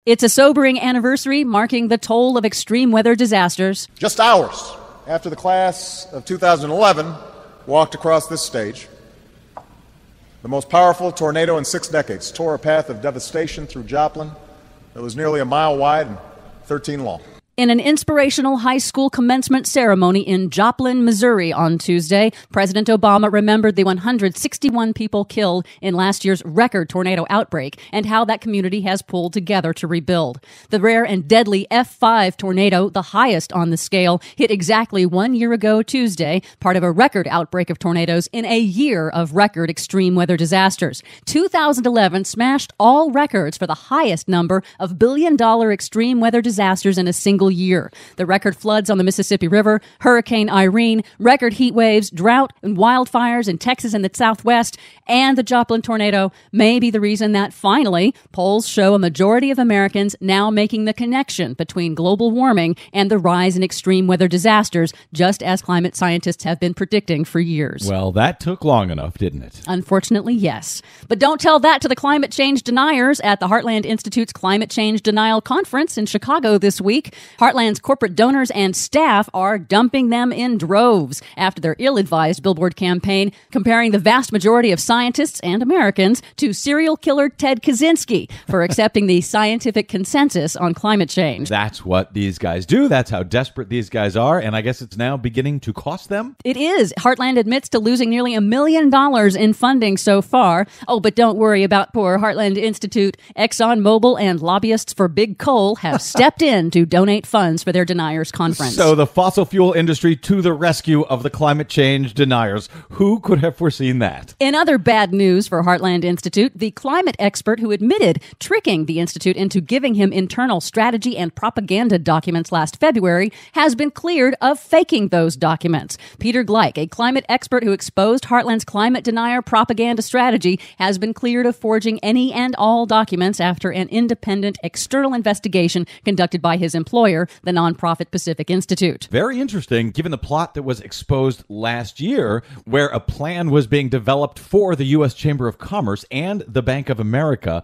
It's a sobering anniversary marking the toll of extreme weather disasters. Just hours after the class of 2011 walked across this stage, the most powerful tornado in 6 decades tore a path of devastation through Joplin that was nearly a mile wide and 13 long. In an inspirational high school commencement ceremony in Joplin, Missouri on Tuesday, President Obama remembered the 161 people killed in last year's record tornado outbreak and how that community has pulled together to rebuild. The rare and deadly F5 tornado, the highest on the scale, hit exactly 1 year ago Tuesday, part of a record outbreak of tornadoes in a year of record extreme weather disasters. 2011 smashed all records for the highest number of billion-dollar extreme weather disasters in a single year. The record floods on the Mississippi River, Hurricane Irene, record heat waves, drought and wildfires in Texas and the Southwest, and the Joplin tornado may be the reason that finally polls show a majority of Americans now making the connection between global warming and the rise in extreme weather disasters, just as climate scientists have been predicting for years. Well, that took long enough, didn't it? Unfortunately, yes. But don't tell that to the climate change deniers at the Heartland Institute's Climate Change Denial Conference in Chicago this week. Heartland's corporate donors and staff are dumping them in droves after their ill-advised billboard campaign comparing the vast majority of scientists and Americans to serial killer Ted Kaczynski for accepting the scientific consensus on climate change. That's what these guys do. That's how desperate these guys are, and I guess it's now beginning to cost them? It is. Heartland admits to losing nearly $1 million in funding so far. Oh, but don't worry about poor Heartland Institute. ExxonMobil and lobbyists for Big Coal have stepped in to donate funds for their deniers conference. So the fossil fuel industry to the rescue of the climate change deniers. Who could have foreseen that? In other bad news for Heartland Institute, the climate expert who admitted tricking the institute into giving him internal strategy and propaganda documents last February has been cleared of faking those documents. Peter Gleich, a climate expert who exposed Heartland's climate denier propaganda strategy, has been cleared of forging any and all documents after an independent external investigation conducted by his employer, the nonprofit Pacific Institute. Very interesting, given the plot that was exposed last year, where a plan was being developed for the U.S. Chamber of Commerce and the Bank of America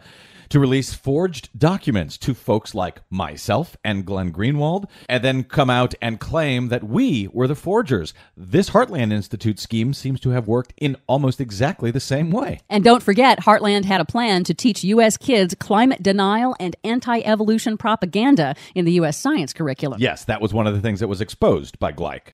to release forged documents to folks like myself and Glenn Greenwald, and then come out and claim that we were the forgers. This Heartland Institute scheme seems to have worked in almost exactly the same way. And don't forget, Heartland had a plan to teach U.S. kids climate denial and anti-evolution propaganda in the U.S. science curriculum. Yes, that was one of the things that was exposed by Gleich.